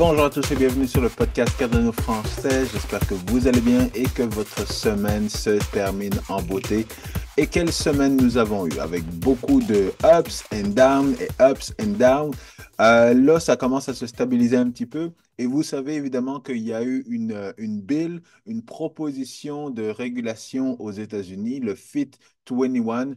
Bonjour à tous et bienvenue sur le podcast Cardano français. J'espère que vous allez bien et que votre semaine se termine en beauté. Et quelle semaine nous avons eu avec beaucoup de ups and downs et ups and downs. Là, ça commence à se stabiliser un petit peu. Et vous savez évidemment qu'il y a eu une bill, une proposition de régulation aux États-Unis, le FIT 21,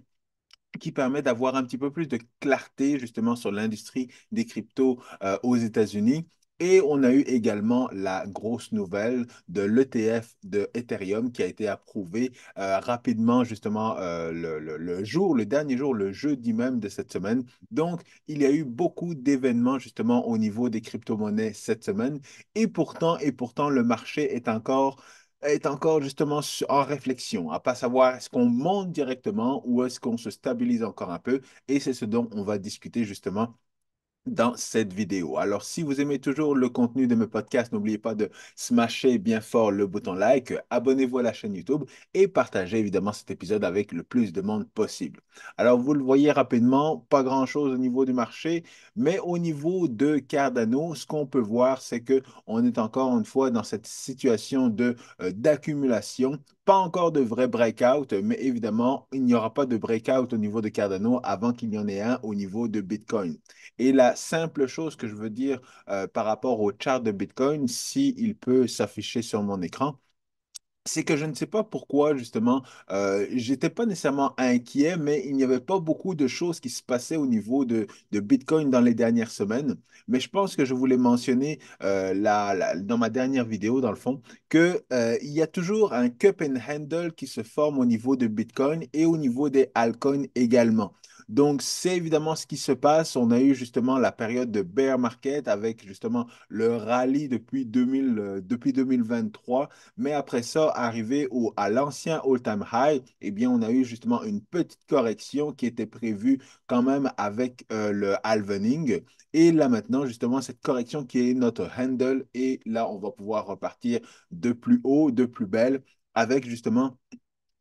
qui permet d'avoir un petit peu plus de clarté justement sur l'industrie des cryptos aux États-Unis. Et on a eu également la grosse nouvelle de l'ETF de Ethereum qui a été approuvé rapidement justement le jour, le dernier jour, le jeudi même de cette semaine. Donc, il y a eu beaucoup d'événements justement au niveau des crypto-monnaies cette semaine. Et pourtant, le marché est encore justement en réflexion, à pas savoir est-ce qu'on monte directement ou est-ce qu'on se stabilise encore un peu. Et c'est ce dont on va discuter justement dans cette vidéo. Alors, si vous aimez toujours le contenu de mes podcasts, n'oubliez pas de smasher bien fort le bouton like, abonnez-vous à la chaîne YouTube et partagez évidemment cet épisode avec le plus de monde possible. Alors, vous le voyez rapidement, pas grand-chose au niveau du marché, mais au niveau de Cardano, ce qu'on peut voir, c'est que on est encore une fois dans cette situation d'accumulation. Pas encore de vrai breakout, mais évidemment, il n'y aura pas de breakout au niveau de Cardano avant qu'il y en ait un au niveau de Bitcoin. Et la simple chose que je veux dire par rapport au chart de Bitcoin, s'il peut s'afficher sur mon écran, c'est que je ne sais pas pourquoi, justement, j'étais pas nécessairement inquiet, mais il n'y avait pas beaucoup de choses qui se passaient au niveau de Bitcoin dans les dernières semaines. Mais je pense que je voulais mentionner dans ma dernière vidéo, dans le fond, que, il y a toujours un cup and handle qui se forme au niveau de Bitcoin et au niveau des altcoins également. Donc, c'est évidemment ce qui se passe. On a eu justement la période de bear market avec justement le rallye depuis 2023. Mais après ça, arrivé à l'ancien all-time high, eh bien, on a eu justement une petite correction qui était prévue quand même avec le halvening. Et là maintenant, justement, cette correction qui est notre handle. Et là, on va pouvoir repartir de plus haut, de plus belle, avec justement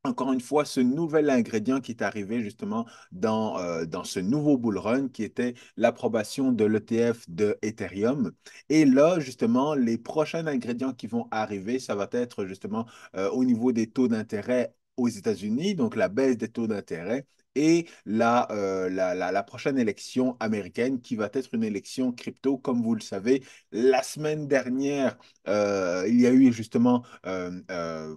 encore une fois, ce nouvel ingrédient qui est arrivé justement dans ce nouveau bull run qui était l'approbation de l'ETF de Ethereum. Et là, justement, les prochains ingrédients qui vont arriver, ça va être justement au niveau des taux d'intérêt aux États-Unis, donc la baisse des taux d'intérêt. Et la prochaine élection américaine qui va être une élection crypto, comme vous le savez, la semaine dernière, il y a eu justement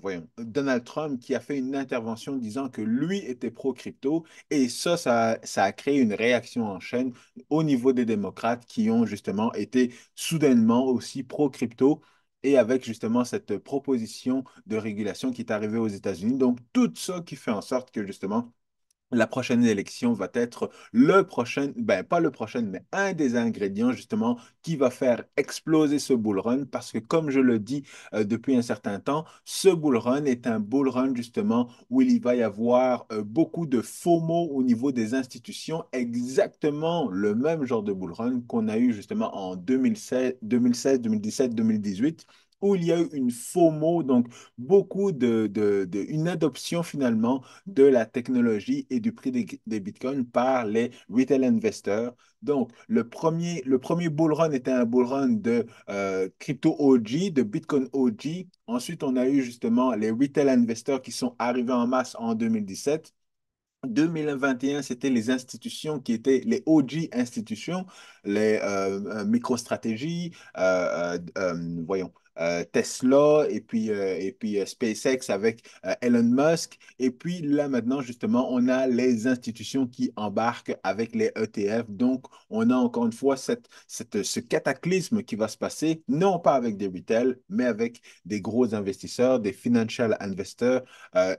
voyons, Donald Trump qui a fait une intervention disant que lui était pro-crypto et ça a créé une réaction en chaîne au niveau des démocrates qui ont justement été soudainement aussi pro-crypto et avec justement cette proposition de régulation qui est arrivée aux États-Unis. Donc, tout ça qui fait en sorte que justement la prochaine élection va être le prochain, ben pas le prochain, mais un des ingrédients justement qui va faire exploser ce bull run parce que comme je le dis depuis un certain temps, ce bull run est un bull run justement où il va y avoir beaucoup de FOMO au niveau des institutions, exactement le même genre de bull run qu'on a eu justement en 2016, 2017, 2018 où il y a eu une FOMO, donc beaucoup une adoption finalement de la technologie et du prix des bitcoins par les retail investors. Donc, le premier bull run était un bull run de crypto OG, de Bitcoin OG. Ensuite, on a eu justement les retail investors qui sont arrivés en masse en 2017. 2021, c'était les institutions qui étaient les OG institutions, les MicroStrategy, voyons, Tesla et puis SpaceX avec Elon Musk. Et puis là maintenant, justement, on a les institutions qui embarquent avec les ETF. Donc, on a encore une fois ce cataclysme qui va se passer, non pas avec des retail, mais avec des gros investisseurs, des financial investors.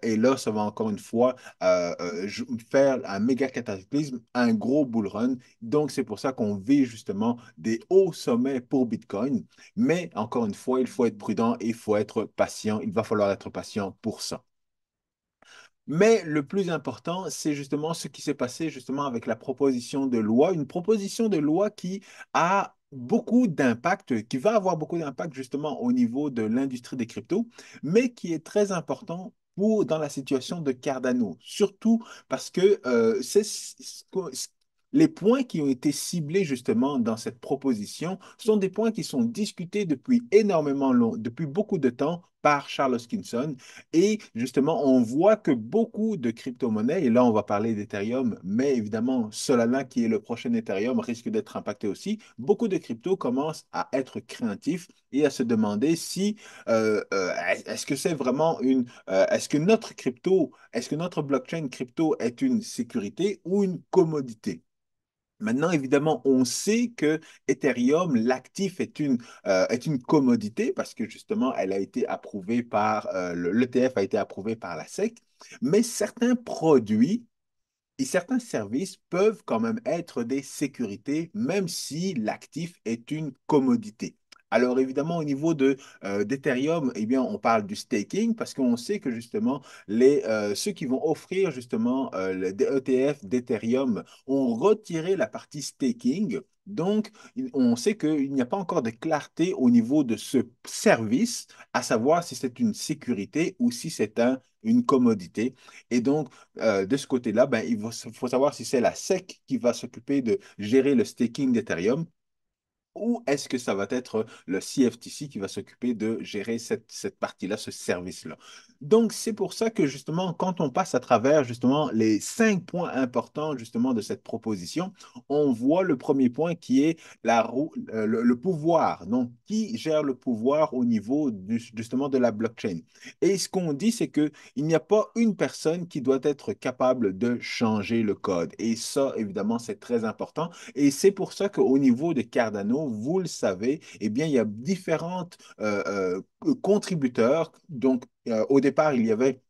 Et là, ça va encore une fois faire un méga cataclysme, un gros bull run. Donc, c'est pour ça qu'on vit justement des hauts sommets pour Bitcoin. Mais encore une fois, il faut être prudent et il faut être patient. Il va falloir être patient pour ça. Mais le plus important, c'est justement ce qui s'est passé justement avec la proposition de loi, une proposition de loi qui a beaucoup d'impact, qui va avoir beaucoup d'impact justement au niveau de l'industrie des cryptos, mais qui est très important dans la situation de Cardano, surtout parce que les points qui ont été ciblés justement dans cette proposition sont des points qui sont discutés depuis énormément long, depuis beaucoup de temps par Charles Hoskinson. Et justement, on voit que beaucoup de crypto-monnaies, et là on va parler d'Ethereum, mais évidemment Solana, qui est le prochain Ethereum, risque d'être impacté aussi. Beaucoup de cryptos commencent à être craintifs et à se demander si est-ce que c'est vraiment est-ce que notre crypto, est-ce que notre blockchain crypto est une sécurité ou une commodité? Maintenant, évidemment, on sait que Ethereum, l'actif est une commodité parce que justement, elle a été approuvée par, l'ETF a été approuvé par la SEC, mais certains produits et certains services peuvent quand même être des sécurités, même si l'actif est une commodité. Alors évidemment, au niveau d'Ethereum, eh bien, on parle du staking parce qu'on sait que justement, ceux qui vont offrir justement des ETF d'Ethereum ont retiré la partie staking. Donc, on sait qu'il n'y a pas encore de clarté au niveau de ce service, à savoir si c'est une sécurité ou si c'est une commodité. Et donc, de ce côté-là, ben, faut savoir si c'est la SEC qui va s'occuper de gérer le staking d'Ethereum ou est-ce que ça va être le CFTC qui va s'occuper de gérer cette partie-là, ce service-là? Donc, c'est pour ça que justement, quand on passe à travers justement les 5 points importants justement de cette proposition, on voit le premier point qui est le pouvoir. Donc, qui gère le pouvoir au niveau justement de la blockchain? Et ce qu'on dit, c'est qu'il n'y a pas une personne qui doit être capable de changer le code. Et ça, évidemment, c'est très important. Et c'est pour ça qu'au niveau de Cardano, vous le savez, eh bien, il y a différentes contributeurs. Donc, au départ, il y avait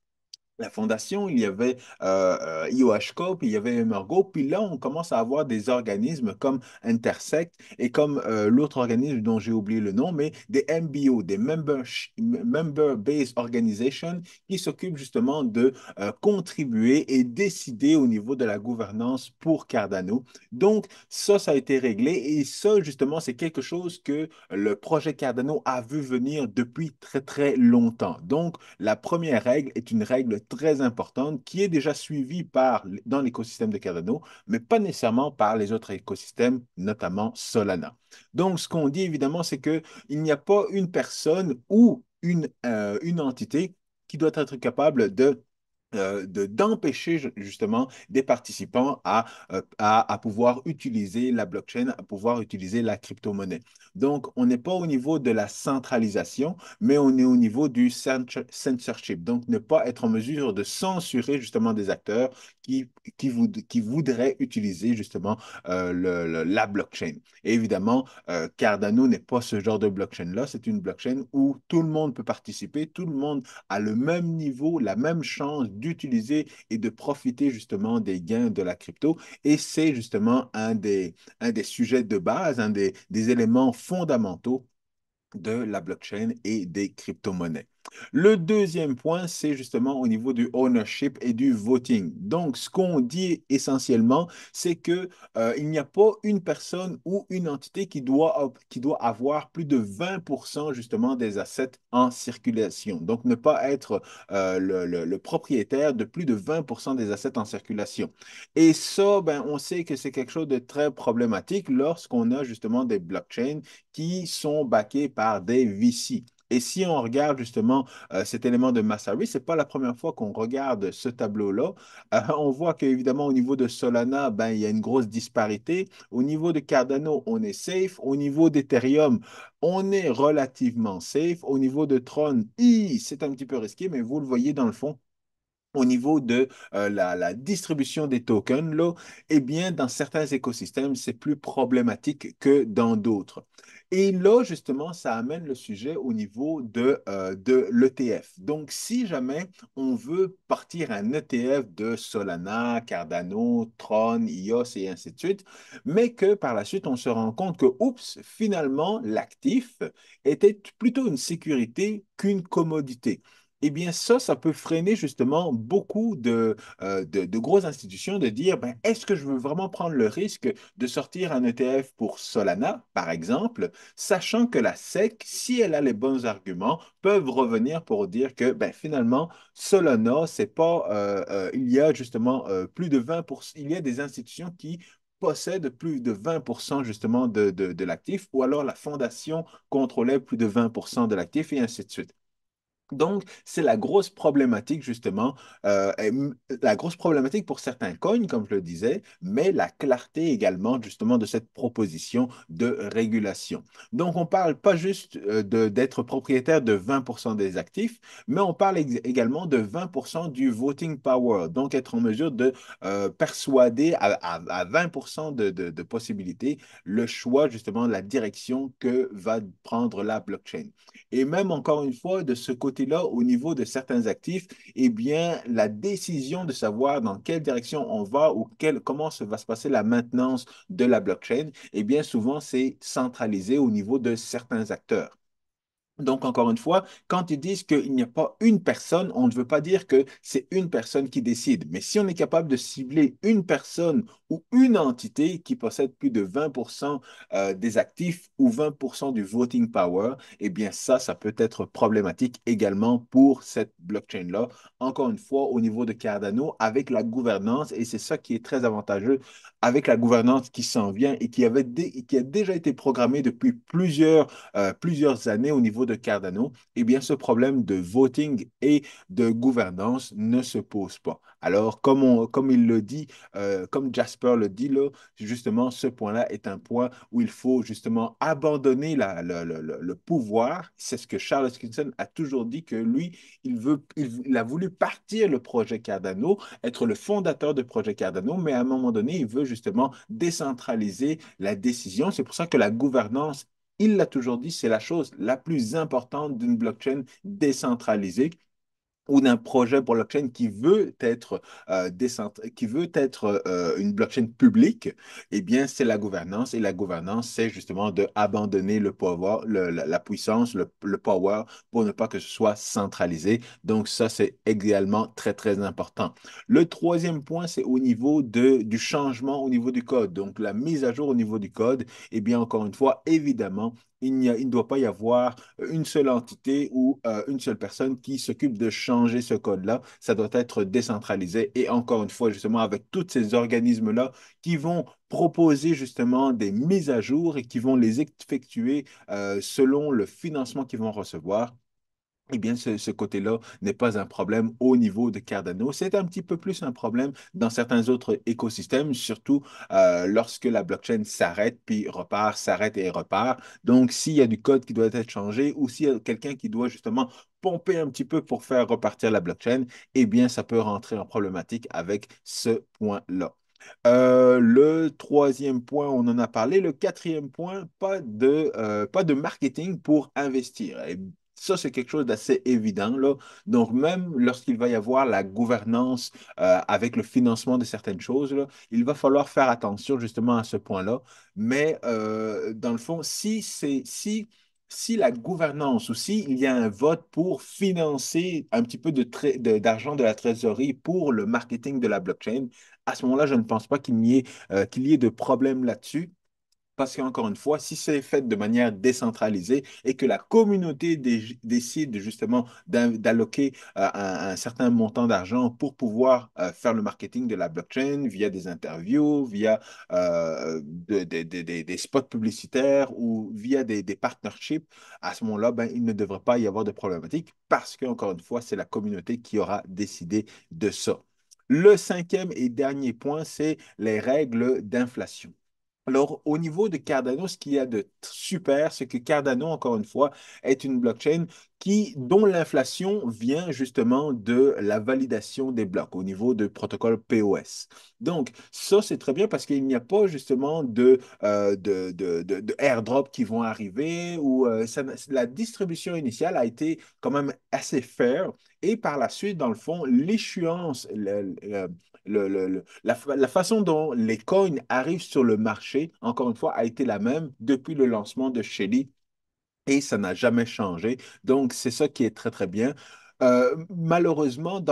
la fondation, il y avait IOH il y avait Emergo, puis là, on commence à avoir des organismes comme Intersect et comme l'autre organisme dont j'ai oublié le nom, mais des MBO, des Member-Based Organizations, qui s'occupent justement de contribuer et décider au niveau de la gouvernance pour Cardano. Donc, ça a été réglé et ça, justement, c'est quelque chose que le projet Cardano a vu venir depuis très, très longtemps. Donc, la première règle est une règle très importante qui est déjà suivie dans l'écosystème de Cardano, mais pas nécessairement par les autres écosystèmes, notamment Solana. Donc, ce qu'on dit évidemment, c'est qu'il n'y a pas une personne ou une entité qui doit être capable d'empêcher justement des participants à pouvoir utiliser la blockchain, à pouvoir utiliser la crypto-monnaie. Donc, on n'est pas au niveau de la centralisation, mais on est au niveau du censorship. Donc, ne pas être en mesure de censurer justement des acteurs qui voudraient utiliser justement la blockchain. Et évidemment, Cardano n'est pas ce genre de blockchain-là. C'est une blockchain où tout le monde peut participer, tout le monde a le même niveau, la même chance d'utiliser et de profiter justement des gains de la crypto. Et c'est justement un des sujets de base, des éléments fondamentaux de la blockchain et des crypto-monnaies. Le deuxième point, c'est justement au niveau du ownership et du voting. Donc, ce qu'on dit essentiellement, c'est que il n'y a pas une personne ou une entité qui doit avoir plus de 20% justement des assets en circulation. Donc, ne pas être le propriétaire de plus de 20% des assets en circulation. Et ça, ben, on sait que c'est quelque chose de très problématique lorsqu'on a justement des blockchains qui sont backés par des VC. Et si on regarde justement cet élément de Massari, ce n'est pas la première fois qu'on regarde ce tableau-là. On voit qu'évidemment, au niveau de Solana, ben, il y a une grosse disparité. Au niveau de Cardano, on est safe. Au niveau d'Ethereum, on est relativement safe. Au niveau de Tron, c'est un petit peu risqué, mais vous le voyez dans le fond, au niveau de la distribution des tokens, là, eh bien, dans certains écosystèmes, c'est plus problématique que dans d'autres. Et là, justement, ça amène le sujet au niveau de l'ETF. Donc, si jamais on veut partir un ETF de Solana, Cardano, Tron, IOS et ainsi de suite, mais que par la suite, on se rend compte que, oups, finalement, l'actif était plutôt une sécurité qu'une commodité. Eh bien, ça peut freiner justement beaucoup de grosses institutions de dire, ben, est-ce que je veux vraiment prendre le risque de sortir un ETF pour Solana, par exemple, sachant que la SEC, si elle a les bons arguments, peuvent revenir pour dire que ben, finalement, Solana, c'est pas, il y a justement plus de 20%, il y a des institutions qui possède plus de 20% justement de l'actif, ou alors la fondation contrôlait plus de 20% de l'actif, et ainsi de suite. Donc, c'est la grosse problématique, justement, la grosse problématique pour certains coins, comme je le disais, mais la clarté également, justement, de cette proposition de régulation. Donc, on ne parle pas juste d'être propriétaire de 20% des actifs, mais on parle également de 20% du voting power. Donc, être en mesure de persuader à 20% de possibilités le choix, justement, de la direction que va prendre la blockchain. Et même encore une fois, de ce côté-là, au niveau de certains actifs, eh bien, la décision de savoir dans quelle direction on va ou comment va se passer la maintenance de la blockchain, eh bien, souvent, c'est centralisé au niveau de certains acteurs. Donc, encore une fois, quand ils disent qu'il n'y a pas une personne, on ne veut pas dire que c'est une personne qui décide. Mais si on est capable de cibler une personne ou une entité qui possède plus de 20% des actifs ou 20% du voting power, eh bien ça peut être problématique également pour cette blockchain-là. Encore une fois, au niveau de Cardano, avec la gouvernance, et c'est ça qui est très avantageux, avec la gouvernance qui s'en vient et qui a déjà été programmée depuis plusieurs années au niveau de Cardano, eh bien, ce problème de voting et de gouvernance ne se pose pas. Alors, comme il le dit, comme Jasper le dit là, justement, ce point-là est un point où il faut justement abandonner le pouvoir. C'est ce que Charles Hoskinson a toujours dit que lui, il a voulu partir le projet Cardano, être le fondateur du projet Cardano, mais à un moment donné, il veut justement décentraliser la décision. C'est pour ça que la gouvernance, il l'a toujours dit, c'est la chose la plus importante d'une blockchain décentralisée ou d'un projet blockchain qui veut être une blockchain publique. Eh bien, c'est la gouvernance. Et la gouvernance, c'est justement de abandonner le pouvoir, la puissance, le power, pour ne pas que ce soit centralisé. Donc, ça, c'est également très, très important. Le troisième point, c'est au niveau du changement au niveau du code. Donc, la mise à jour au niveau du code. Eh bien, encore une fois, évidemment, il ne doit pas y avoir une seule entité ou une seule personne qui s'occupe de changer ce code-là. Ça doit être décentralisé. Et encore une fois, justement, avec tous ces organismes-là qui vont proposer justement des mises à jour et qui vont les effectuer selon le financement qu'ils vont recevoir. Eh bien, ce côté-là n'est pas un problème au niveau de Cardano. C'est un petit peu plus un problème dans certains autres écosystèmes, surtout lorsque la blockchain s'arrête, puis repart, s'arrête et repart. Donc, s'il y a du code qui doit être changé ou s'il y a quelqu'un qui doit justement pomper un petit peu pour faire repartir la blockchain, eh bien, ça peut rentrer en problématique avec ce point-là. Le troisième point, on en a parlé. Le quatrième point, pas de marketing pour investir. Et ça, c'est quelque chose d'assez évident, là. Donc, même lorsqu'il va y avoir la gouvernance avec le financement de certaines choses, là, il va falloir faire attention justement à ce point-là. Mais dans le fond, si la gouvernance ou s'il y a un vote pour financer un petit peu d'argent de la trésorerie pour le marketing de la blockchain, à ce moment-là, je ne pense pas qu'il y ait de problème là-dessus. Parce qu'encore une fois, si c'est fait de manière décentralisée et que la communauté décide justement d'alloquer un certain montant d'argent pour pouvoir faire le marketing de la blockchain via des interviews, via des spots publicitaires ou via des partnerships, à ce moment-là, ben, il ne devrait pas y avoir de problématique parce qu'encore une fois, c'est la communauté qui aura décidé de ça. Le cinquième et dernier point, c'est les règles d'inflation. Alors, au niveau de Cardano, ce qu'il y a de super, c'est que Cardano, encore une fois, est une blockchain dont l'inflation vient justement de la validation des blocs au niveau du protocole POS. Donc, ça, c'est très bien parce qu'il n'y a pas justement de airdrop qui vont arriver ou la distribution initiale a été quand même assez fair. Et par la suite, dans le fond, l'échéance, la façon dont les coins arrivent sur le marché, encore une fois, a été la même depuis le lancement de Shelly et ça n'a jamais changé. Donc, c'est ça qui est très, très bien. Malheureusement,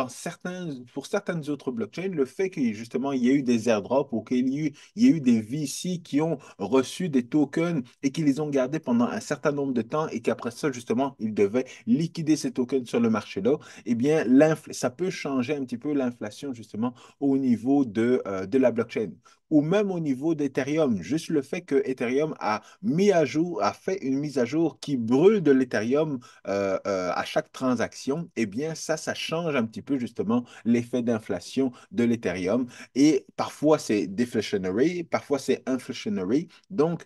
pour certaines autres blockchains, le fait qu'il justement il y ait eu des airdrops ou qu'il y ait eu des VC qui ont reçu des tokens et qui les ont gardés pendant un certain nombre de temps et qu'après ça, justement, ils devaient liquider ces tokens sur le marché-là, eh bien, ça peut changer un petit peu l'inflation justement au niveau de la blockchain. ou même au niveau d'Ethereum. Juste le fait que Ethereum a mis à jour, a fait une mise à jour qui brûle de l'Ethereum à chaque transaction, eh bien ça change un petit peu justement l'effet d'inflation de l'Ethereum. Et parfois c'est deflationary, parfois c'est inflationary. Donc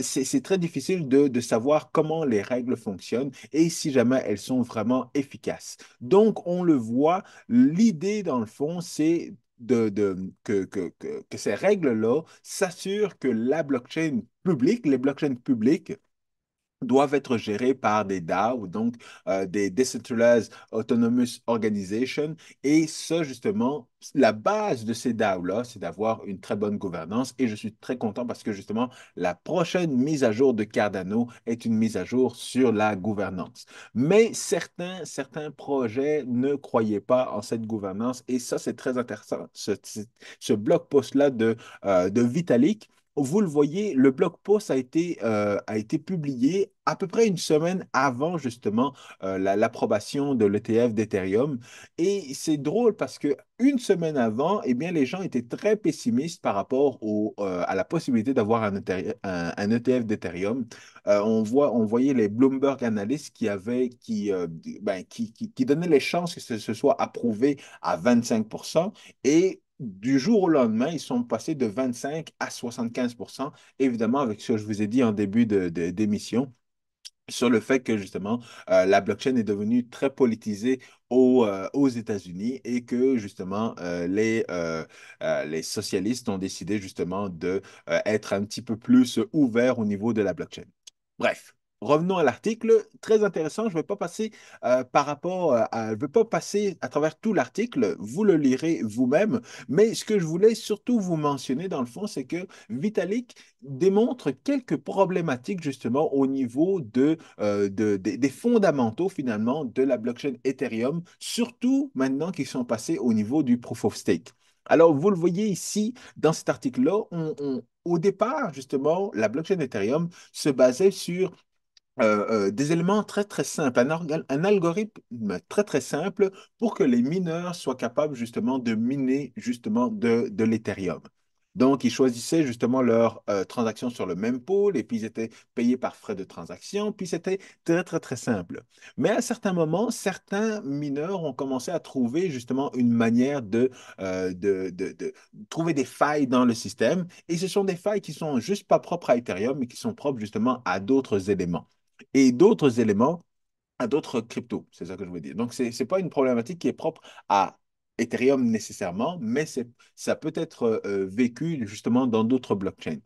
c'est très difficile de savoir comment les règles fonctionnent et si jamais elles sont vraiment efficaces. Donc on le voit, l'idée dans le fond, c'est que ces règles-là s'assurent que la blockchain publique, les blockchains publiques, doivent être gérés par des DAO, donc des Decentralized Autonomous Organization. Et ça, justement, la base de ces DAO-là, c'est d'avoir une très bonne gouvernance. Et je suis très content parce que, justement, la prochaine mise à jour de Cardano est une mise à jour sur la gouvernance. Mais certains projets ne croyaient pas en cette gouvernance. Et ça, c'est très intéressant. Ce blog post-là de Vitalik, vous le voyez, le blog post a été publié à peu près une semaine avant justement l'approbation de l'ETF d'Ethereum. Et c'est drôle parce que une semaine avant, eh bien, les gens étaient très pessimistes par rapport à la possibilité d'avoir un ETF d'Ethereum. On voyait les Bloomberg analystes qui donnaient les chances que ce soit approuvé à 25%. Et du jour au lendemain, ils sont passés de 25 à 75%, évidemment avec ce que je vous ai dit en début d'émission sur le fait que justement la blockchain est devenue très politisée aux États-Unis et que justement les socialistes ont décidé justement de être un petit peu plus ouverts au niveau de la blockchain. Bref. Revenons à l'article, très intéressant. Je ne vais pas passer je vais pas passer à travers tout l'article. Vous le lirez vous-même. Mais ce que je voulais surtout vous mentionner dans le fond, c'est que Vitalik démontre quelques problématiques justement au niveau des fondamentaux finalement de la blockchain Ethereum, surtout maintenant qu'ils sont passés au niveau du proof of stake. Alors, vous le voyez ici, dans cet article-là, au départ, justement, la blockchain Ethereum se basait sur des éléments très, très simples, un algorithme très, très simple pour que les mineurs soient capables justement de miner justement de l'Ethereum. Donc, ils choisissaient justement leurs transactions sur le même pool et puis ils étaient payés par frais de transaction, puis c'était très, très, très simple. Mais à certains moments, certains mineurs ont commencé à trouver justement une manière de trouver des failles dans le système et ce sont des failles qui sont juste pas propres à Ethereum, mais qui sont propres justement à d'autres éléments et d'autres éléments à d'autres cryptos. C'est ça que je veux dire. Donc, ce n'est pas une problématique qui est propre à Ethereum nécessairement, mais ça peut être vécu justement dans d'autres blockchains.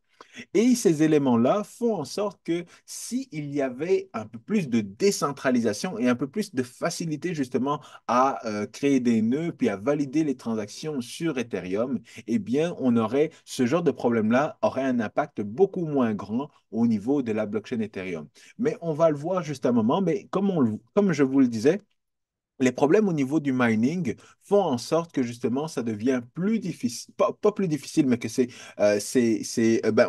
Et ces éléments-là font en sorte que s'il y avait un peu plus de décentralisation et un peu plus de facilité justement à créer des nœuds puis à valider les transactions sur Ethereum, eh bien, on aurait ce genre de problème-là aurait un impact beaucoup moins grand au niveau de la blockchain Ethereum. Mais on va le voir juste un moment, mais comme je vous le disais, les problèmes au niveau du mining font en sorte que justement ça devient plus difficile, pas plus difficile, mais que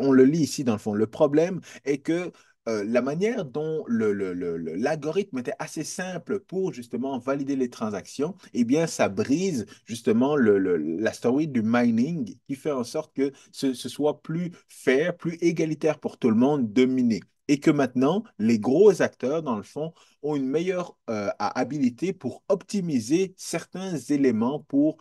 on le lit ici dans le fond. Le problème est que la manière dont l'algorithme était assez simple pour justement valider les transactions, eh bien, ça brise justement la story du mining qui fait en sorte que ce soit plus fair, plus égalitaire pour tout le monde de miner. Et que maintenant, les gros acteurs, dans le fond, ont une meilleure habilité pour optimiser certains éléments pour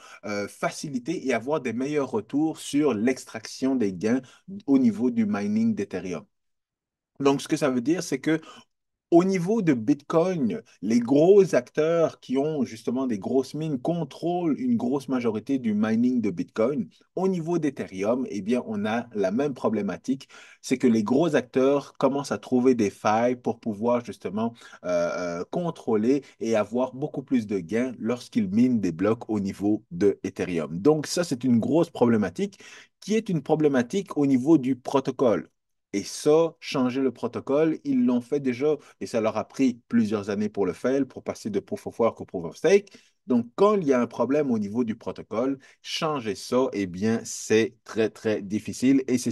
faciliter et avoir des meilleurs retours sur l'extraction des gains au niveau du mining d'Ethereum. Donc, ce que ça veut dire, c'est que au niveau de Bitcoin, les gros acteurs qui ont justement des grosses mines contrôlent une grosse majorité du mining de Bitcoin. Au niveau d'Ethereum, eh bien, on a la même problématique, c'est que les gros acteurs commencent à trouver des failles pour pouvoir justement contrôler et avoir beaucoup plus de gains lorsqu'ils minent des blocs au niveau de Ethereum. Donc ça, c'est une grosse problématique qui est une problématique au niveau du protocole. Et ça, changer le protocole, ils l'ont fait déjà et ça leur a pris plusieurs années pour le faire, pour passer de proof of work au proof of stake. Donc, quand il y a un problème au niveau du protocole, changer ça, eh bien, c'est très, très difficile. Et c'est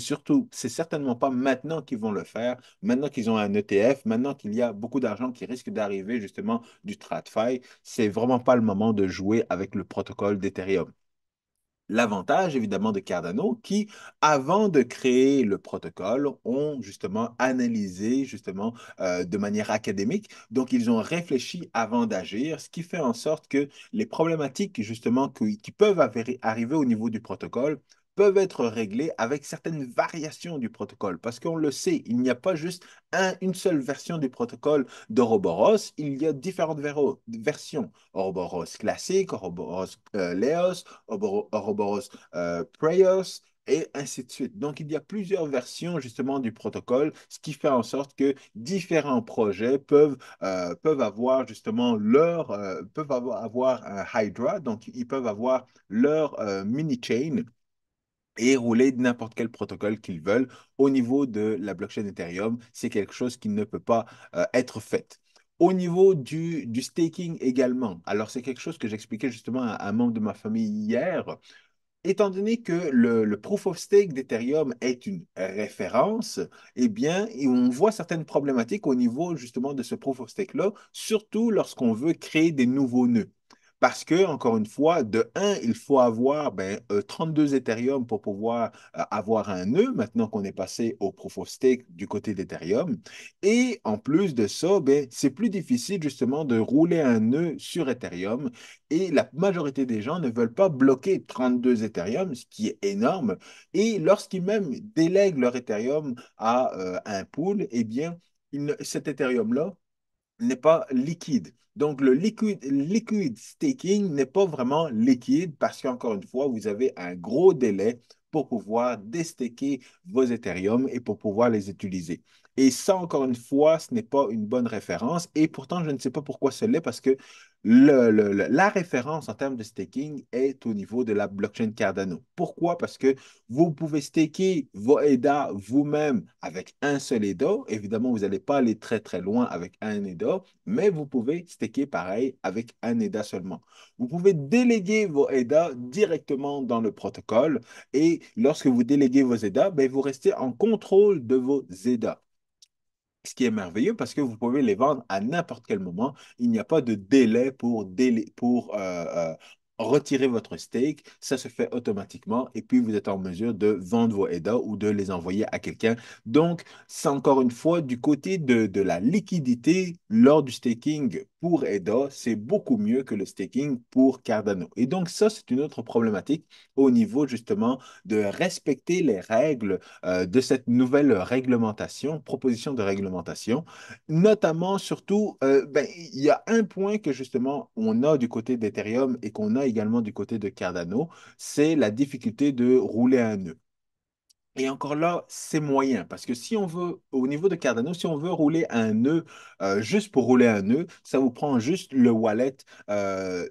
certainement pas maintenant qu'ils vont le faire, maintenant qu'ils ont un ETF, maintenant qu'il y a beaucoup d'argent qui risque d'arriver justement du TradFi, c'est vraiment pas le moment de jouer avec le protocole d'Ethereum. L'avantage, évidemment, de Cardano, qui, avant de créer le protocole, ont justement analysé, justement, de manière académique. Donc, ils ont réfléchi avant d'agir, ce qui fait en sorte que les problématiques, justement, qui peuvent arriver au niveau du protocole, peuvent être réglées avec certaines variations du protocole. Parce qu'on le sait, il n'y a pas juste une seule version du protocole d'Ouroboros, il y a différentes versions. Ouroboros classique, Ouroboros Leos, Ouroboros Prayers, et ainsi de suite. Donc, il y a plusieurs versions justement du protocole, ce qui fait en sorte que différents projets peuvent avoir justement peuvent avoir un Hydra, donc ils peuvent avoir leur mini-chain et rouler n'importe quel protocole qu'ils veulent. Au niveau de la blockchain Ethereum, c'est quelque chose qui ne peut pas être fait. Au niveau du staking également, alors c'est quelque chose que j'expliquais justement à un membre de ma famille hier. Étant donné que le proof of stake d'Ethereum est une référence, eh bien, et on voit certaines problématiques au niveau justement de ce proof of stake-là, surtout lorsqu'on veut créer des nouveaux nœuds. Parce que, encore une fois, de un, il faut avoir 32 Ethereum pour pouvoir avoir un nœud, maintenant qu'on est passé au proof of stake du côté d'Ethereum. Et en plus de ça, c'est plus difficile justement de rouler un nœud sur Ethereum et la majorité des gens ne veulent pas bloquer 32 Ethereum, ce qui est énorme. Et lorsqu'ils même délèguent leur Ethereum à un pool, eh bien, cet Ethereum-là n'est pas liquide. Donc, le liquid staking n'est pas vraiment liquide parce qu'encore une fois, vous avez un gros délai pour pouvoir déstaker vos Ethereum et pour pouvoir les utiliser. Et ça, encore une fois, ce n'est pas une bonne référence. Et pourtant, je ne sais pas pourquoi ce l'est parce que la référence en termes de staking est au niveau de la blockchain Cardano. Pourquoi? Parce que vous pouvez staker vos EDA vous-même avec un seul EDA. Évidemment, vous n'allez pas aller très, très loin avec un EDA, mais vous pouvez staker pareil avec un EDA seulement. Vous pouvez déléguer vos EDA directement dans le protocole et lorsque vous déléguez vos EDA, vous restez en contrôle de vos EDA. Ce qui est merveilleux parce que vous pouvez les vendre à n'importe quel moment. Il n'y a pas de délai pour retirer votre stake. Ça se fait automatiquement et puis vous êtes en mesure de vendre vos EDA ou de les envoyer à quelqu'un. Donc, c'est encore une fois du côté de la liquidité lors du staking pour EDA, c'est beaucoup mieux que le staking pour Cardano. Et donc, ça, c'est une autre problématique au niveau justement de respecter les règles de cette nouvelle réglementation, proposition de réglementation, notamment surtout, il y a un point que justement on a du côté d'Ethereum et qu'on a également du côté de Cardano, c'est la difficulté de rouler un nœud. Et encore là, c'est moyen, parce que si on veut, au niveau de Cardano, si on veut rouler un nœud, juste pour rouler un nœud, ça vous prend juste le wallet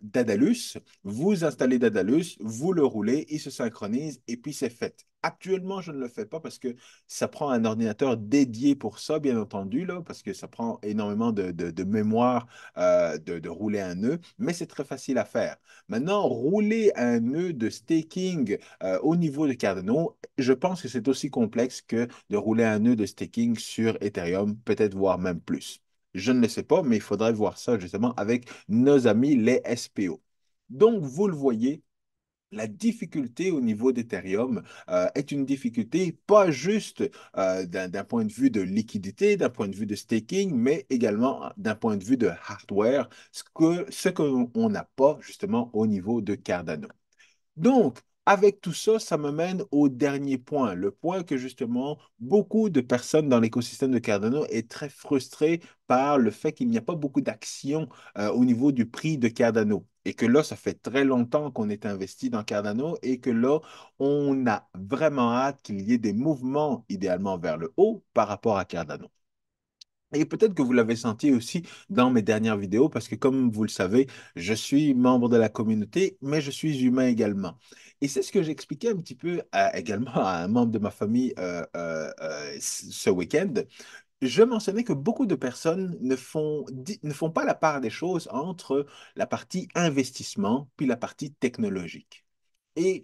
Daedalus, vous installez Daedalus, vous le roulez, il se synchronise et puis c'est fait. Actuellement, je ne le fais pas parce que ça prend un ordinateur dédié pour ça, bien entendu, là, parce que ça prend énormément de mémoire de rouler un nœud, mais c'est très facile à faire. Maintenant, rouler un nœud de staking au niveau de Cardano, je pense que c'est aussi complexe que de rouler un nœud de staking sur Ethereum, peut-être voire même plus. Je ne le sais pas, mais il faudrait voir ça justement avec nos amis les SPO. Donc, vous le voyez, la difficulté au niveau d'Ethereum est une difficulté pas juste d'un point de vue de liquidité, d'un point de vue de staking, mais également d'un point de vue de hardware, ce qu'on n'a pas justement au niveau de Cardano. Donc, avec tout ça, ça me mène au dernier point, le point que justement beaucoup de personnes dans l'écosystème de Cardano est très frustré par le fait qu'il n'y a pas beaucoup d'actions au niveau du prix de Cardano. Et que là, ça fait très longtemps qu'on est investi dans Cardano et que là, on a vraiment hâte qu'il y ait des mouvements idéalement vers le haut par rapport à Cardano. Et peut-être que vous l'avez senti aussi dans mes dernières vidéos, parce que comme vous le savez, je suis membre de la communauté, mais je suis humain également. Et c'est ce que j'expliquais un petit peu également à un membre de ma famille ce week-end. Je mentionnais que beaucoup de personnes ne font pas la part des choses entre la partie investissement puis la partie technologique. Et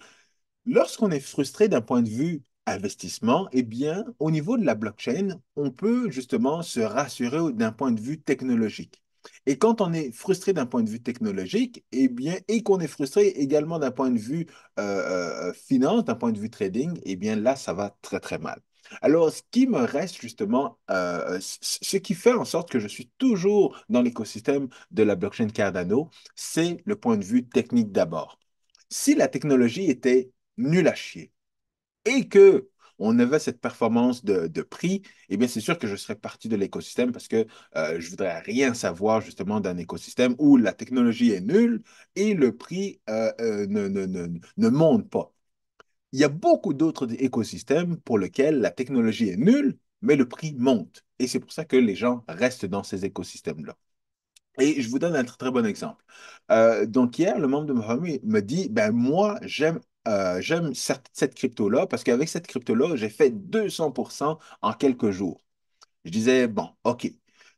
lorsqu'on est frustré d'un point de vue investissement, eh bien, au niveau de la blockchain, on peut justement se rassurer d'un point de vue technologique. Et quand on est frustré d'un point de vue technologique, eh bien, et qu'on est frustré également d'un point de vue finance, d'un point de vue trading, eh bien là, ça va très, très mal. Alors, ce qui me reste justement, ce qui fait en sorte que je suis toujours dans l'écosystème de la blockchain Cardano, c'est le point de vue technique d'abord. Si la technologie était nulle à chier, et que on avait cette performance de prix, eh bien, c'est sûr que je serais parti de l'écosystème parce que je voudrais rien savoir justement d'un écosystème où la technologie est nulle et le prix ne monte pas. Il y a beaucoup d'autres écosystèmes pour lesquels la technologie est nulle, mais le prix monte. Et c'est pour ça que les gens restent dans ces écosystèmes-là. Et je vous donne un très, très bon exemple. Donc hier, le membre de ma famille me dit, ben moi, j'aime cette crypto-là parce qu'avec cette crypto-là, j'ai fait 200% en quelques jours. Je disais, bon, OK.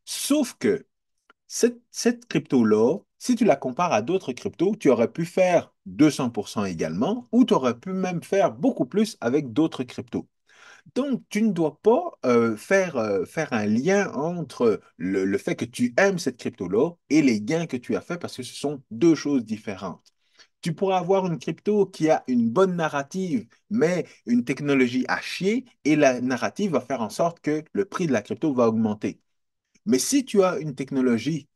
Sauf que cette crypto-là, si tu la compares à d'autres cryptos, tu aurais pu faire 200% également ou tu aurais pu même faire beaucoup plus avec d'autres cryptos. Donc, tu ne dois pas faire un lien entre le fait que tu aimes cette crypto-là et les gains que tu as faits parce que ce sont deux choses différentes. Tu pourras avoir une crypto qui a une bonne narrative, mais une technologie à chier et la narrative va faire en sorte que le prix de la crypto va augmenter. Mais si tu as une technologie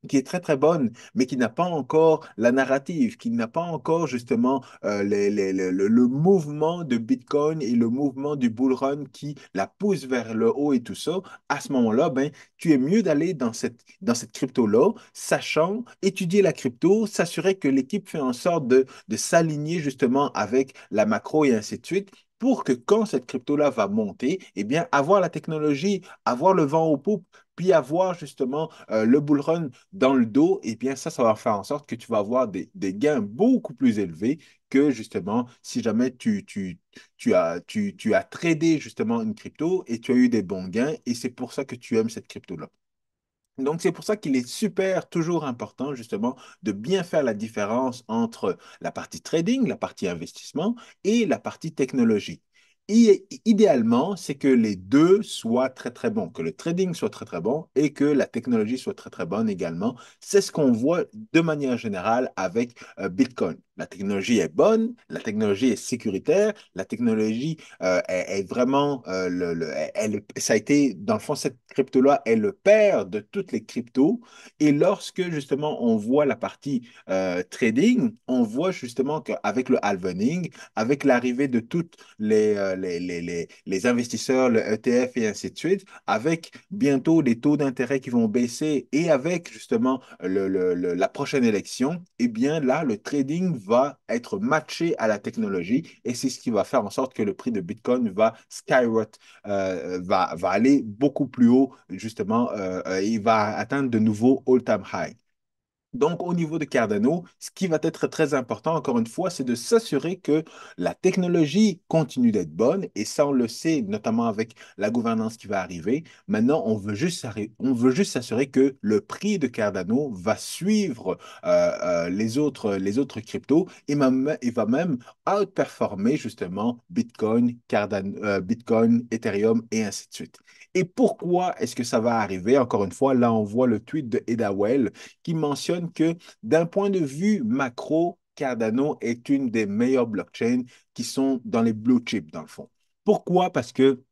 qui est très très bonne, mais qui n'a pas encore la narrative, qui n'a pas encore justement le mouvement de Bitcoin et le mouvement du bull run qui la pousse vers le haut et tout ça, à ce moment-là, ben, tu es mieux d'aller dans cette crypto-là, sachant étudier la crypto, s'assurer que l'équipe fait en sorte de s'aligner justement avec la macro et ainsi de suite, pour que quand cette crypto-là va monter, eh bien, avoir la technologie, avoir le vent au poupe, puis avoir justement le bull run dans le dos, eh bien ça va faire en sorte que tu vas avoir des gains beaucoup plus élevés que justement si jamais tu as tradé justement une crypto et tu as eu des bons gains et c'est pour ça que tu aimes cette crypto-là. Donc, c'est pour ça qu'il est super, toujours important, justement, de bien faire la différence entre la partie trading, la partie investissement et la partie technologie. Idéalement, c'est que les deux soient très, très bons, que le trading soit très, très bon et que la technologie soit très, très bonne également. C'est ce qu'on voit de manière générale avec Bitcoin. La technologie est bonne, la technologie est sécuritaire, la technologie est vraiment, ça a été, dans le fond, cette crypto-là est le père de toutes les cryptos. Et lorsque justement on voit la partie trading, on voit justement qu'avec le halvening, avec l'arrivée de tous les investisseurs, le ETF et ainsi de suite, avec bientôt les taux d'intérêt qui vont baisser et avec justement la prochaine élection, eh bien là, le trading va être matché à la technologie et c'est ce qui va faire en sorte que le prix de Bitcoin va skyrocket, va aller beaucoup plus haut, justement, il va atteindre de nouveaux all-time high. Donc, au niveau de Cardano, ce qui va être très important, encore une fois, c'est de s'assurer que la technologie continue d'être bonne. Et ça, on le sait, notamment avec la gouvernance qui va arriver. Maintenant, on veut juste s'assurer que le prix de Cardano va suivre les autres cryptos et va même outperformer justement Bitcoin, Bitcoin, Ethereum et ainsi de suite. Et pourquoi est-ce que ça va arriver? Encore une fois, là, on voit le tweet de Eda Well qui mentionne que d'un point de vue macro, Cardano est une des meilleures blockchains qui sont dans les blue chips, dans le fond. Pourquoi? Parce que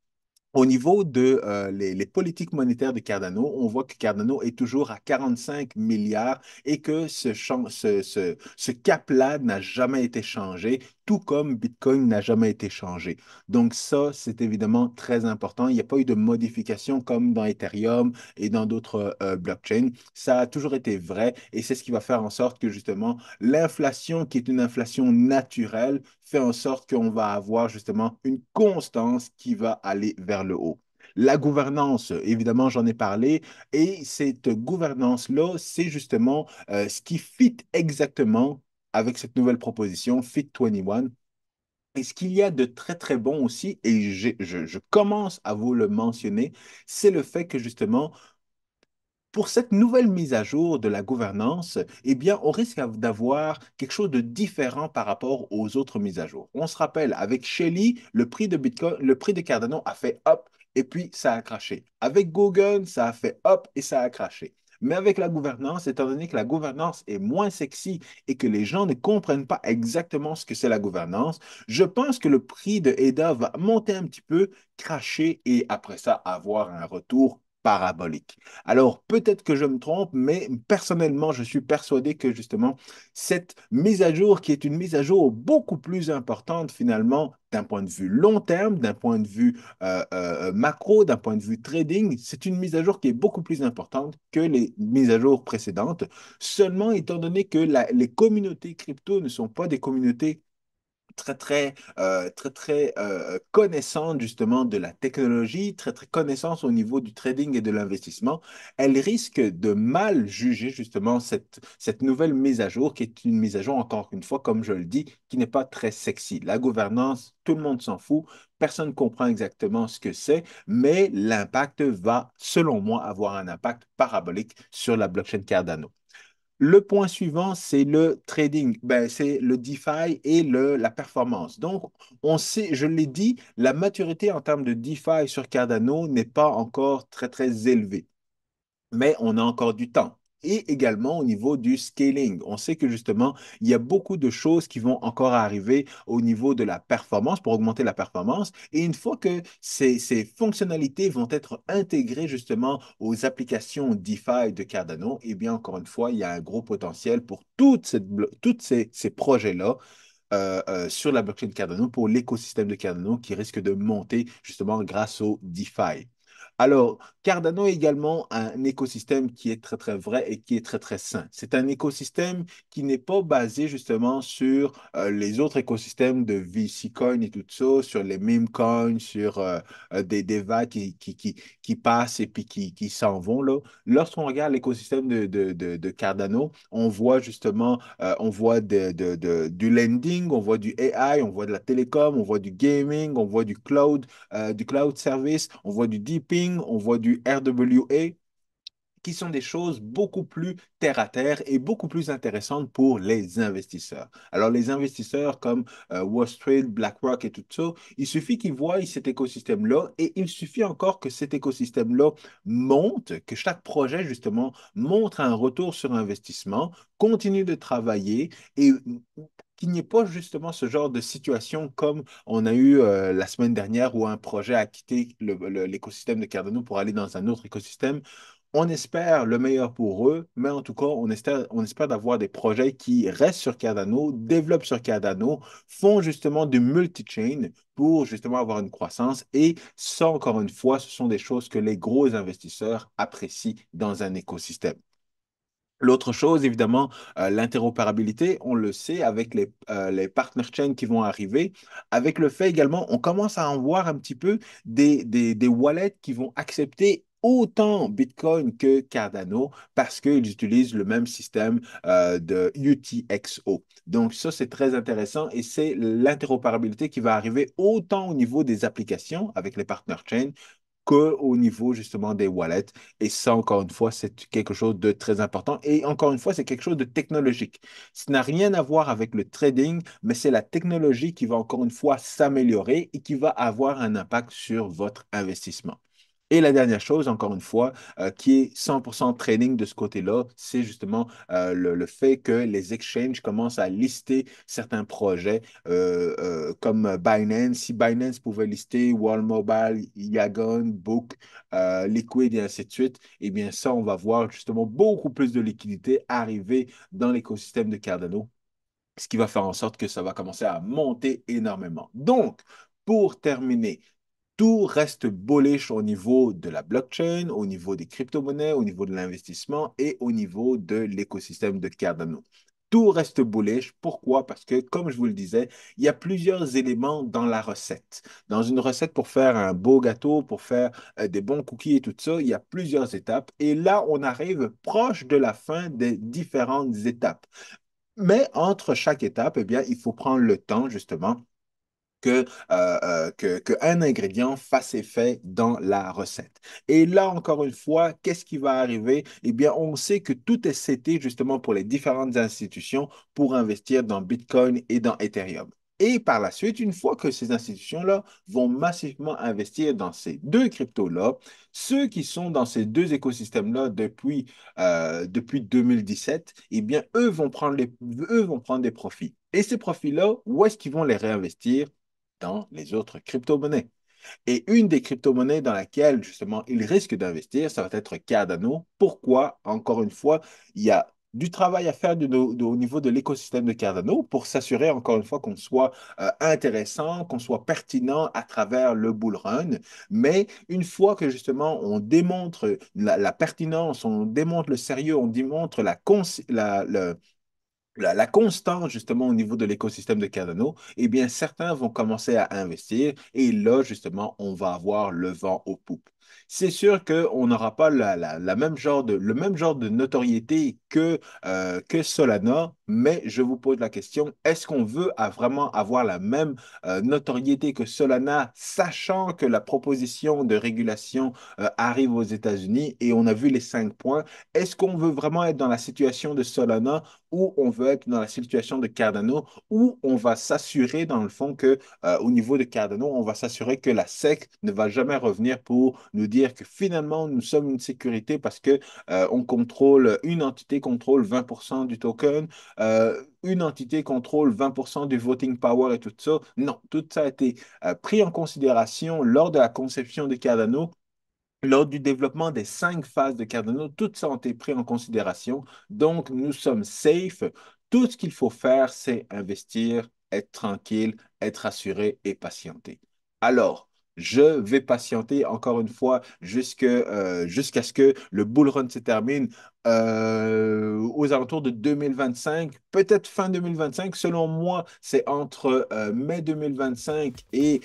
au niveau de les politiques monétaires de Cardano, on voit que Cardano est toujours à 45 milliards et que ce cap-là n'a jamais été changé, tout comme Bitcoin n'a jamais été changé. Donc ça, c'est évidemment très important. Il n'y a pas eu de modification comme dans Ethereum et dans d'autres blockchains. Ça a toujours été vrai et c'est ce qui va faire en sorte que justement l'inflation, qui est une inflation naturelle, fait en sorte qu'on va avoir justement une constance qui va aller vers le haut. La gouvernance, évidemment, j'en ai parlé, et cette gouvernance-là, c'est justement ce qui fit exactement avec cette nouvelle proposition, Fit 21. Et ce qu'il y a de très, très bon aussi, et je commence à vous le mentionner, c'est le fait que justement, pour cette nouvelle mise à jour de la gouvernance, eh bien, on risque d'avoir quelque chose de différent par rapport aux autres mises à jour. On se rappelle, avec Shelly, le prix de Bitcoin, le prix de Cardano a fait hop et puis ça a craché. Avec Google, ça a fait hop et ça a craché. Mais avec la gouvernance, étant donné que la gouvernance est moins sexy et que les gens ne comprennent pas exactement ce que c'est la gouvernance, je pense que le prix de ADA va monter un petit peu, cracher et après ça avoir un retour parabolique. Alors, peut-être que je me trompe, mais personnellement, je suis persuadé que justement, cette mise à jour, qui est une mise à jour beaucoup plus importante finalement d'un point de vue long terme, d'un point de vue macro, d'un point de vue trading, c'est une mise à jour qui est beaucoup plus importante que les mises à jour précédentes. Seulement, étant donné que les communautés crypto ne sont pas des communautés connaissante justement de la technologie, très connaissance au niveau du trading et de l'investissement, elle risque de mal juger justement cette nouvelle mise à jour, qui est une mise à jour, encore une fois, comme je le dis, qui n'est pas très sexy. La gouvernance, tout le monde s'en fout, personne ne comprend exactement ce que c'est, mais l'impact va, selon moi, avoir un impact parabolique sur la blockchain Cardano. Le point suivant, c'est le trading, ben, c'est le DeFi et la performance. Donc, on sait, je l'ai dit, la maturité en termes de DeFi sur Cardano n'est pas encore très élevée, mais on a encore du temps. Et également au niveau du scaling. On sait que justement, il y a beaucoup de choses qui vont encore arriver au niveau de la performance pour augmenter la performance. Et une fois que ces fonctionnalités vont être intégrées justement aux applications DeFi de Cardano, eh bien, encore une fois, il y a un gros potentiel pour toutes ces projets-là sur la blockchain Cardano pour l'écosystème de Cardano qui risque de monter justement grâce au DeFi. Alors, Cardano est également un écosystème qui est très vrai et qui est très sain. C'est un écosystème qui n'est pas basé justement sur les autres écosystèmes de VC Coin et tout ça, sur les meme coins, sur des vagues qui passent et puis qui s'en vont là. Lorsqu'on regarde l'écosystème de Cardano, on voit justement on voit du lending, on voit du AI, on voit de la télécom, on voit du gaming, on voit du cloud service, on voit du deeping, on voit du RWA qui sont des choses beaucoup plus terre à terre et beaucoup plus intéressantes pour les investisseurs. Alors, les investisseurs comme Wall Street, BlackRock et tout ça, il suffit qu'ils voient cet écosystème-là et il suffit encore que cet écosystème-là monte, que chaque projet, justement, montre un retour sur investissement, continue de travailler et qu'il n'y ait pas justement ce genre de situation comme on a eu la semaine dernière où un projet a quitté l'écosystème de Cardano pour aller dans un autre écosystème. On espère le meilleur pour eux, mais en tout cas, on espère d'avoir des projets qui restent sur Cardano, développent sur Cardano, font justement du multi-chain pour justement avoir une croissance. Et ça, encore une fois, ce sont des choses que les gros investisseurs apprécient dans un écosystème. L'autre chose, évidemment, l'interopérabilité, on le sait avec les partner chains qui vont arriver. Avec le fait également, on commence à en voir un petit peu des wallets qui vont accepter autant Bitcoin que Cardano parce qu'ils utilisent le même système de UTXO. Donc ça, c'est très intéressant et c'est l'interopérabilité qui va arriver autant au niveau des applications avec les partner chains qu'au niveau justement des wallets. Et ça, encore une fois, c'est quelque chose de très important. Et encore une fois, c'est quelque chose de technologique. Ça n'a rien à voir avec le trading, mais c'est la technologie qui va encore une fois s'améliorer et qui va avoir un impact sur votre investissement. Et la dernière chose, encore une fois, qui est 100% trading de ce côté-là, c'est justement le fait que les exchanges commencent à lister certains projets comme Binance. Si Binance pouvait lister Wall Mobile, Yagon, Book, Liquid et ainsi de suite, eh bien ça, on va voir justement beaucoup plus de liquidités arriver dans l'écosystème de Cardano, ce qui va faire en sorte que ça va commencer à monter énormément. Donc, pour terminer, tout reste bullish au niveau de la blockchain, au niveau des crypto-monnaies, au niveau de l'investissement et au niveau de l'écosystème de Cardano. Tout reste bullish. Pourquoi? Parce que, comme je vous le disais, il y a plusieurs éléments dans la recette. Dans une recette pour faire un beau gâteau, pour faire des bons cookies et tout ça, il y a plusieurs étapes. Et là, on arrive proche de la fin des différentes étapes. Mais entre chaque étape, eh bien, il faut prendre le temps, justement, que un ingrédient fasse effet dans la recette. Et là, encore une fois, qu'est-ce qui va arriver? Eh bien, on sait que tout est seté justement pour les différentes institutions pour investir dans Bitcoin et dans Ethereum. Et par la suite, une fois que ces institutions-là vont massivement investir dans ces deux cryptos-là, ceux qui sont dans ces deux écosystèmes-là depuis 2017, eh bien, eux vont prendre des profits. Et ces profits-là, où est-ce qu'ils vont les réinvestir? Dans les autres crypto-monnaies. Et une des crypto-monnaies dans laquelle, justement, ils risquent d'investir, ça va être Cardano. Pourquoi? Encore une fois, il y a du travail à faire au niveau de l'écosystème de Cardano pour s'assurer, encore une fois, qu'on soit intéressant, qu'on soit pertinent à travers le bull run. Mais une fois que, justement, on démontre la pertinence, on démontre le sérieux, on démontre la constance justement au niveau de l'écosystème de Cardano, eh bien, certains vont commencer à investir et là, justement, on va avoir le vent aux poupes. C'est sûr qu'on n'aura pas le même genre de notoriété que Solana, mais je vous pose la question, est-ce qu'on veut vraiment avoir la même notoriété que Solana, sachant que la proposition de régulation arrive aux États-Unis et on a vu les 5 points? Est-ce qu'on veut vraiment être dans la situation de Solana où on veut être dans la situation de Cardano, où on va s'assurer, dans le fond, que au niveau de Cardano, on va s'assurer que la SEC ne va jamais revenir pour nous dire que finalement, nous sommes une sécurité parce que une entité contrôle 20% du token, une entité contrôle 20% du voting power et tout ça. Non, tout ça a été pris en considération lors de la conception de Cardano. Lors du développement des 5 phases de Cardano, toutes ça ont été pris en considération. Donc, nous sommes safe. Tout ce qu'il faut faire, c'est investir, être tranquille, être assuré et patienter. Alors, je vais patienter encore une fois jusqu'à ce que le bull run se termine aux alentours de 2025, peut-être fin 2025. Selon moi, c'est entre mai 2025 et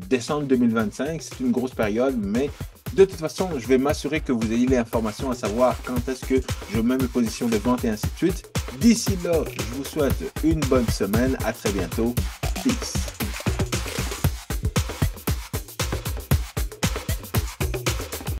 décembre 2025. C'est une grosse période, mais de toute façon, je vais m'assurer que vous ayez l'information à savoir quand est-ce que je mets mes positions de vente et ainsi de suite. D'ici là, je vous souhaite une bonne semaine. À très bientôt. Peace.